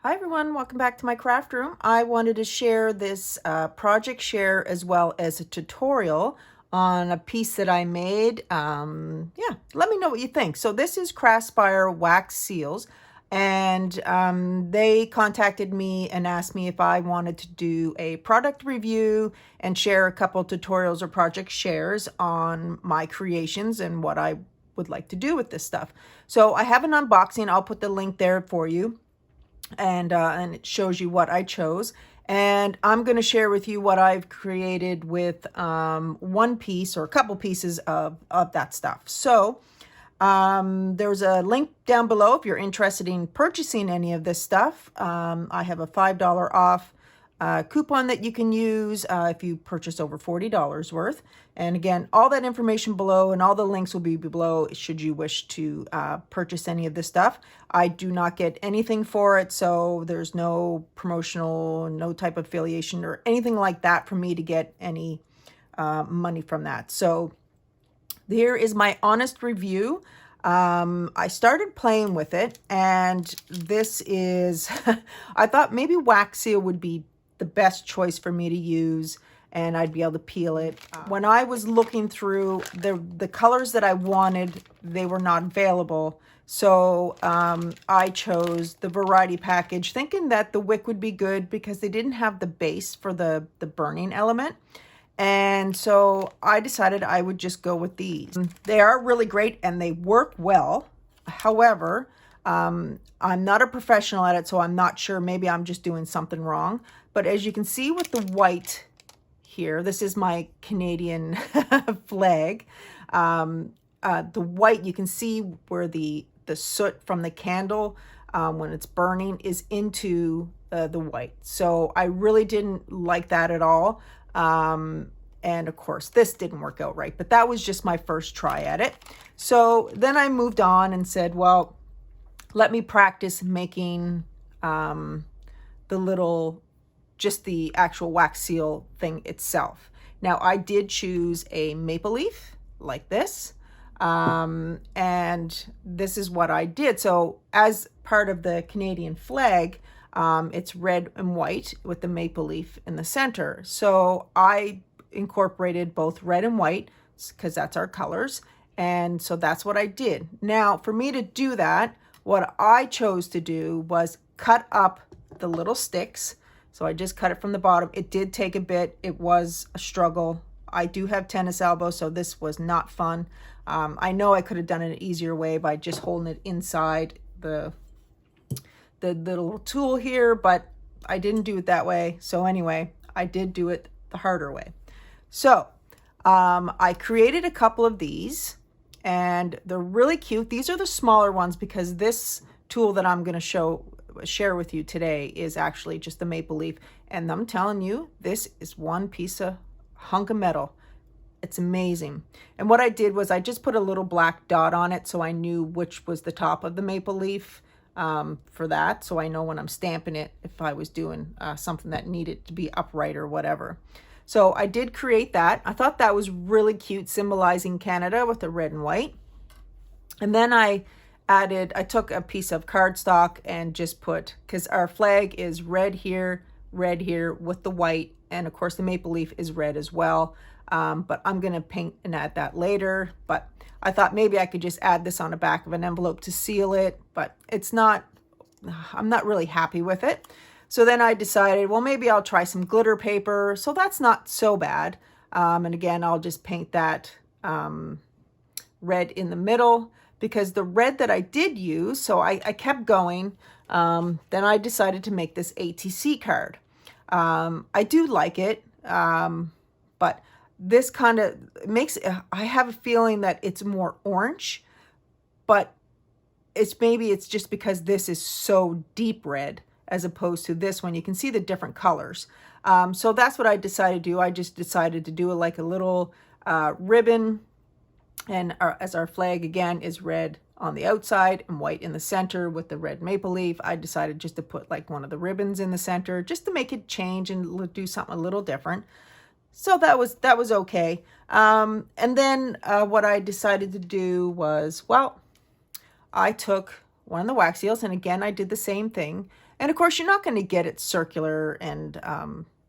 Hi everyone, welcome back to my craft room. I wanted to share this project share as well as a tutorial on a piece that I made. Yeah, let me know what you think. So this is Craspire wax seals, and they contacted me and asked me if I wanted to do a product review and share a couple tutorials or project shares on my creations and what I would like to do with this stuff. So I have an unboxing. I'll put the link there for you. And it shows you what I chose. And I'm going to share with you what I've created with one piece or a couple pieces of that stuff. So there's a link down below if you're interested in purchasing any of this stuff. I have a $5 off coupon that you can use if you purchase over $40 worth. And again, all that information below and all the links will be below should you wish to purchase any of this stuff. I do not get anything for it, so there's no promotional, no type of affiliation or anything like that for me to get any money from that. So here is my honest review. I started playing with it, and this is, I thought maybe wax seal would be the best choice for me to use, and I'd be able to peel it. When I was looking through the colors that I wanted, they were not available. So I chose the variety package, thinking that the wick would be good because they didn't have the base for the burning element. And so I decided I would just go with these. They are really great and they work well. However, I'm not a professional at it, so I'm not sure. Maybe I'm just doing something wrong. But as you can see with the white here, this is my Canadian flag. The white, you can see where the soot from the candle, when it's burning, is into the white. So I really didn't like that at all. And of course, this didn't work out right, but that was just my first try at it. So then I moved on and said, well, let me practice making just the actual wax seal thing itself. Now, I did choose a maple leaf like this, and this is what I did. So as part of the Canadian flag, it's red and white with the maple leaf in the center. So I incorporated both red and white because that's our colors. And so that's what I did. Now, for me to do that, what I chose to do was cut up the little sticks. So I just cut it from the bottom. It did take a bit. It was a struggle. I do have tennis elbows, so this was not fun. I know I could have done it an easier way by just holding it inside the little tool here, but I didn't do it that way. So anyway, I did do it the harder way. So I created a couple of these, and they're really cute. These are the smaller ones because this tool that I'm going to share with you today is actually just the maple leaf. And I'm telling you, this is one piece of hunk of metal. It's amazing. And what I did was I just put a little black dot on it so I knew which was the top of the maple leaf for that. So I know when I'm stamping it, if I was doing something that needed to be upright or whatever. So I did create that. I thought that was really cute, symbolizing Canada with the red and white. And then I took a piece of cardstock and just put, because our flag is red here with the white. And of course the maple leaf is red as well. But I'm going to paint and add that later. But I thought maybe I could just add this on the back of an envelope to seal it, but I'm not really happy with it. So then I decided, well, maybe I'll try some glitter paper. So that's not so bad. And again, I'll just paint that red in the middle, because the red that I did use, so I kept going. Then I decided to make this ATC card. I do like it, but this kind of makes, I have a feeling that it's more orange, but maybe it's just because this is so deep red as opposed to this one. You can see the different colors. So that's what I decided to do. I just decided to do it like a little ribbon. And as our flag again is red on the outside and white in the center with the red maple leaf, I decided just to put like one of the ribbons in the center just to make it change and do something a little different. So that was okay. And then what I decided to do was, well, I took one of the wax seals, and again, I did the same thing. And of course, you're not going to get it circular, and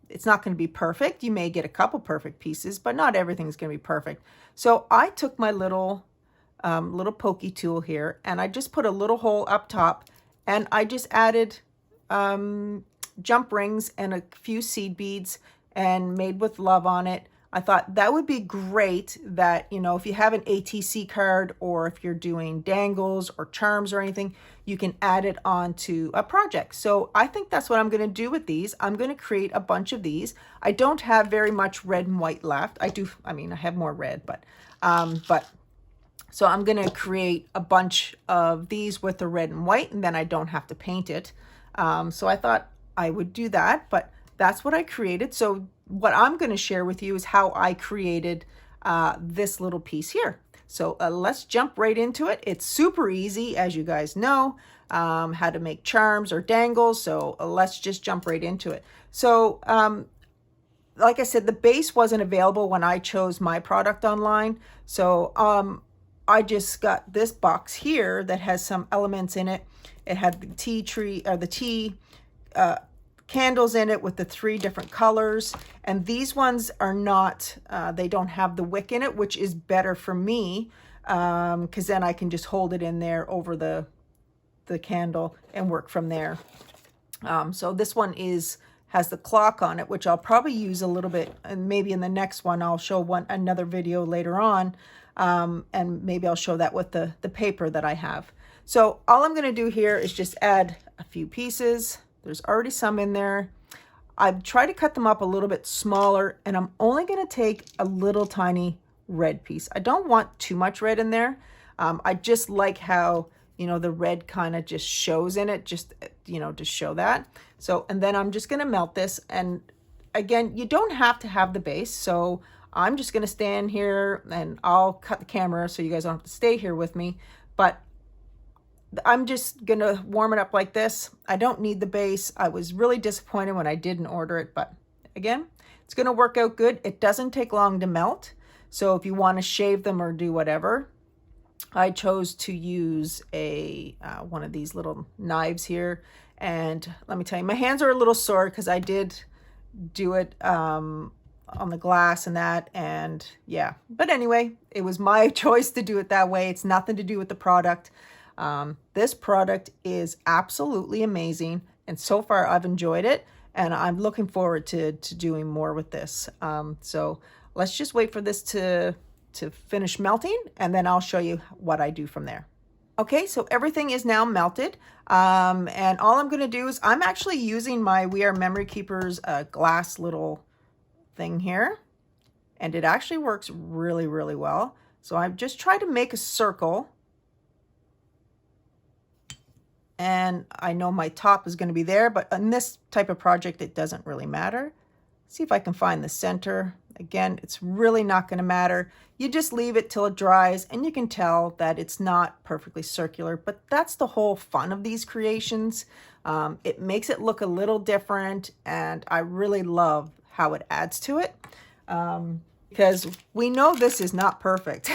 it's not going to be perfect. You may get a couple perfect pieces, but not everything's going to be perfect. So I took my little pokey tool here, and I just put a little hole up top, and I just added jump rings and a few seed beads and made with love on it. I thought that would be great that, you know, if you have an ATC card or if you're doing dangles or charms or anything, you can add it onto a project. So I think that's what I'm going to do with these. I'm going to create a bunch of these. I don't have very much red and white left. I have more red, but so I'm going to create a bunch of these with the red and white, and then I don't have to paint it. So I thought I would do that, but that's what I created. So what I'm going to share with you is how I created this little piece here. So let's jump right into it. It's super easy, as you guys know, how to make charms or dangles. So let's just jump right into it. So like I said, the base wasn't available when I chose my product online. So I just got this box here that has some elements in it. It had the tea tree, or the tea candles in it with the 3 different colors. And these ones are not, they don't have the wick in it, which is better for me, because then I can just hold it in there over the candle and work from there. So this one has the clock on it, which I'll probably use a little bit, and maybe in the next one I'll show another video later on, and maybe I'll show that with the paper that I have. So all I'm going to do here is just add a few pieces. There's already some in there. I've tried to cut them up a little bit smaller, and I'm only going to take a little tiny red piece. I don't want too much red in there. I just like how, you know, the red kind of just shows in it, just, you know, to show that. So, and then I'm just going to melt this. And again, you don't have to have the base. So I'm just going to stand here, and I'll cut the camera so you guys don't have to stay here with me. But I'm just going to warm it up like this. I don't need the base. I was really disappointed when I didn't order it, but again, it's going to work out good. It doesn't take long to melt. So if you want to shave them or do whatever, I chose to use one of these little knives here. And let me tell you, my hands are a little sore because I did do it on the glass and that, and yeah. But anyway, it was my choice to do it that way. It's nothing to do with the product. This product is absolutely amazing, and so far I've enjoyed it, and I'm looking forward to doing more with this. So let's just wait for this to finish melting, and then I'll show you what I do from there. Okay, so everything is now melted, and all I'm going to do is I'm actually using my We Are Memory Keepers glass little thing here, and it actually works really, really well. So I've just tried to make a circle. And I know my top is going to be there, but on this type of project, it doesn't really matter. See if I can find the center. Again, it's really not going to matter. You just leave it till it dries, and you can tell that it's not perfectly circular, but that's the whole fun of these creations. It makes it look a little different, and I really love how it adds to it, because we know this is not perfect.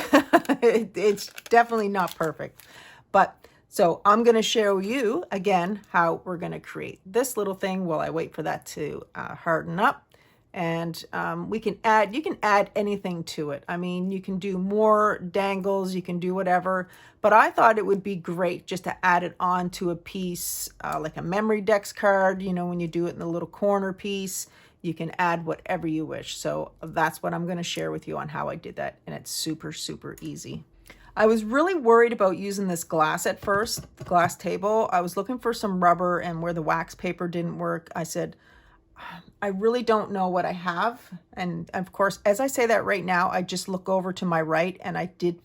It's definitely not perfect, but so I'm going to show you again how we're going to create this little thing while I wait for that to harden up. And you can add anything to it. I mean, you can do more dangles, you can do whatever, but I thought it would be great just to add it on to a piece, like a memory dex card. You know, when you do it in the little corner piece, you can add whatever you wish. So that's what I'm going to share with you on how I did that. And it's super, super easy. I was really worried about using this glass at first, the glass table. I was looking for some rubber, and where the wax paper didn't work, I said, I really don't know what I have. And of course, as I say that right now, I just look over to my right, and I did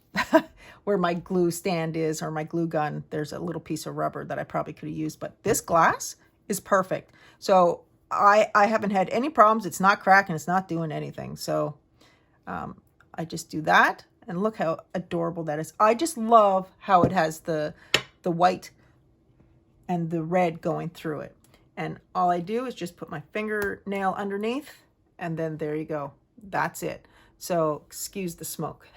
where my glue stand is, or my glue gun, there's a little piece of rubber that I probably could have used, but this glass is perfect. So I haven't had any problems. It's not cracking, it's not doing anything. So I just do that. And look how adorable that is. I just love how it has the white and the red going through it. And all I do is just put my fingernail underneath, and then there you go. That's it. So excuse the smoke.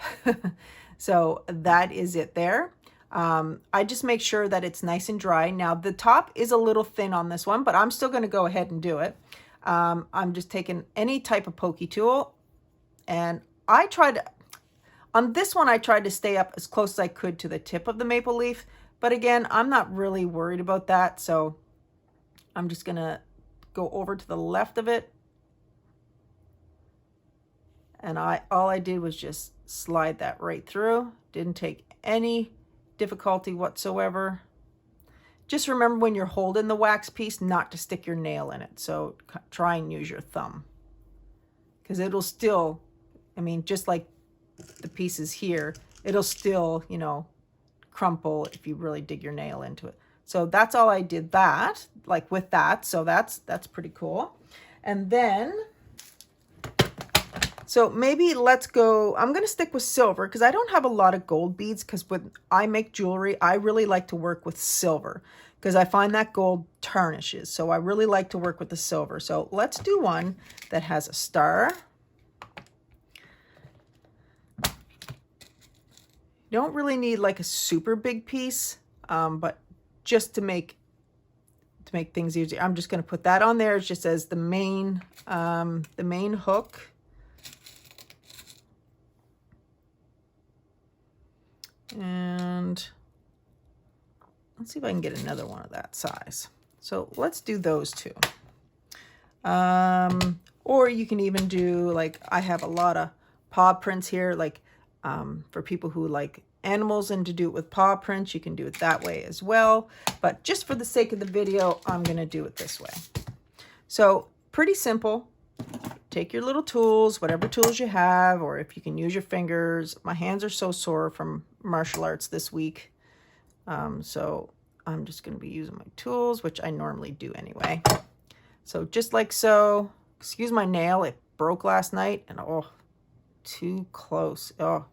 So that is it there. I just make sure that it's nice and dry. Now the top is a little thin on this one, but I'm still going to go ahead and do it. I'm just taking any type of pokey tool, and on this one I tried to stay up as close as I could to the tip of the maple leaf, but again, I'm not really worried about that, so I'm just going to go over to the left of it, and all I did was just slide that right through. Didn't take any difficulty whatsoever. Just remember when you're holding the wax piece not to stick your nail in it. So try and use your thumb, because it'll still, I mean, just like the pieces here, it'll still, you know, crumple if you really dig your nail into it. So that's all I did with that. So that's pretty cool. And then, so maybe let's go, I'm going to stick with silver because I don't have a lot of gold beads, because when I make jewelry, I really like to work with silver because I find that gold tarnishes. So I really like to work with the silver. So let's do one that has a star. You don't really need like a super big piece, but just to make things easier, I'm just going to put that on there just as the main hook. And let's see if I can get another one of that size. So let's do those two. Or you can even do, like, I have a lot of paw prints here, like for people who like animals and to do it with paw prints, you can do it that way as well. But just for the sake of the video, I'm going to do it this way. So pretty simple. Take your little tools, whatever tools you have, or if you can use your fingers. My hands are so sore from martial arts this week. So I'm just going to be using my tools, which I normally do anyway. So just like so. Excuse my nail, it broke last night, and oh, too close. Oh.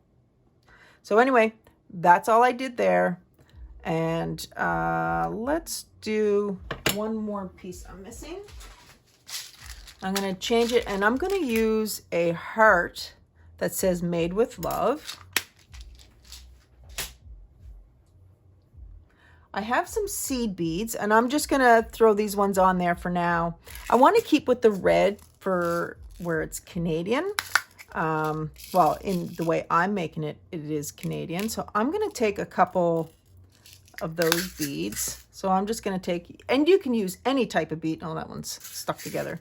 So anyway, that's all I did there. And let's do one more piece I'm missing. I'm going to change it, and I'm going to use a heart that says made with love. I have some seed beads, and I'm just going to throw these ones on there for now. I want to keep with the red for where it's Canadian. Well, in the way I'm making it, it is Canadian. So I'm going to take a couple of those beads. So I'm just going to take, and you can use any type of bead. Oh, that one's stuck together.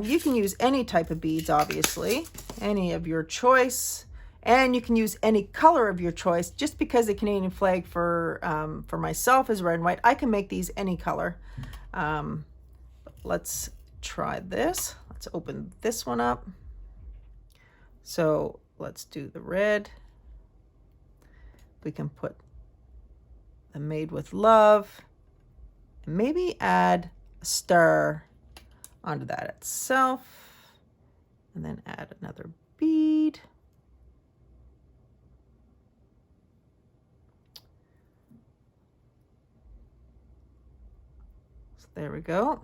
You can use any type of beads, obviously, any of your choice, and you can use any color of your choice. Just because the Canadian flag for myself is red and white, I can make these any color. Let's try this. Let's open this one up. So let's do the red. We can put the made with love, and maybe add a star onto that itself, and then add another bead. So there we go.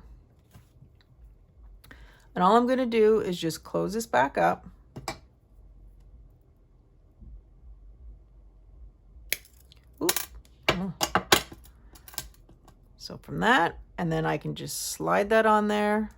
And all I'm going to do is just close this back up. Oop. Oh. So from that, and then I can just slide that on there.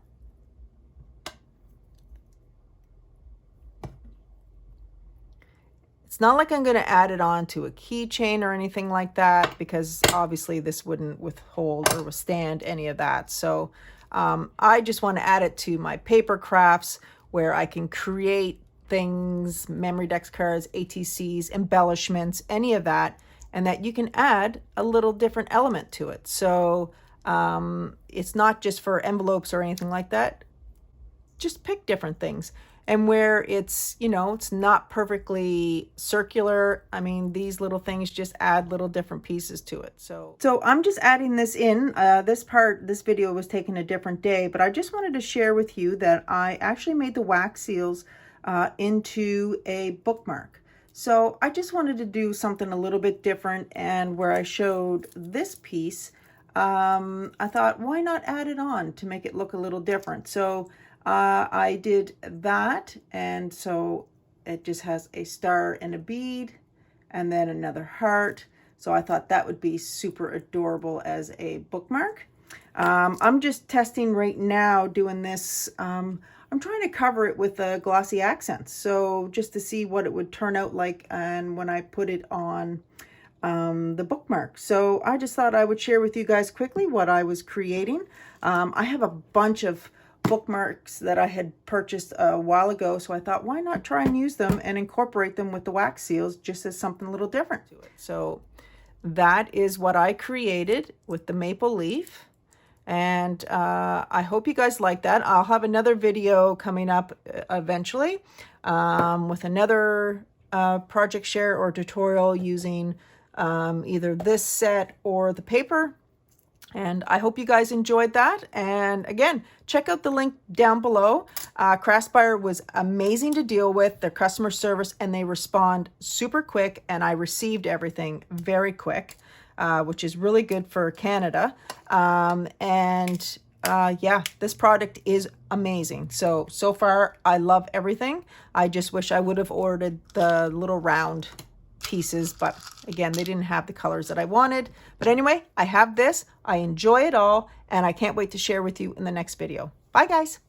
It's not like I'm going to add it on to a keychain or anything like that, because obviously this wouldn't withhold or withstand any of that. So I just want to add it to my paper crafts where I can create things, memory decks, cards, ATCs, embellishments, any of that, and that you can add a little different element to it. So it's not just for envelopes or anything like that. Just pick different things. And where it's, you know, it's not perfectly circular, I mean, these little things just add little different pieces to it. So I'm just adding this in. This video was taken a different day, but I just wanted to share with you that I actually made the wax seals into a bookmark. So I just wanted to do something a little bit different, and where I showed this piece, I thought, why not add it on to make it look a little different? So I did that, and so it just has a star and a bead, and then another heart. So I thought that would be super adorable as a bookmark. I'm just testing right now doing this. I'm trying to cover it with glossy accents. So just to see what it would turn out like and when I put it on the bookmark. So I just thought I would share with you guys quickly what I was creating. I have a bunch of bookmarks that I had purchased a while ago, so I thought, why not try and use them and incorporate them with the wax seals just as something a little different to it. So that is what I created with the maple leaf, and I hope you guys like that. I'll have another video coming up eventually with another project share or tutorial using either this set or the paper. And I hope you guys enjoyed that. And again, check out the link down below. Craspire was amazing to deal with, their customer service, and they respond super quick. And I received everything very quick, which is really good for Canada. Yeah, this product is amazing. So far, I love everything. I just wish I would have ordered the little round pieces, but again, they didn't have the colors that I wanted. But anyway, I have this. I enjoy it all, and I can't wait to share with you in the next video. Bye, guys.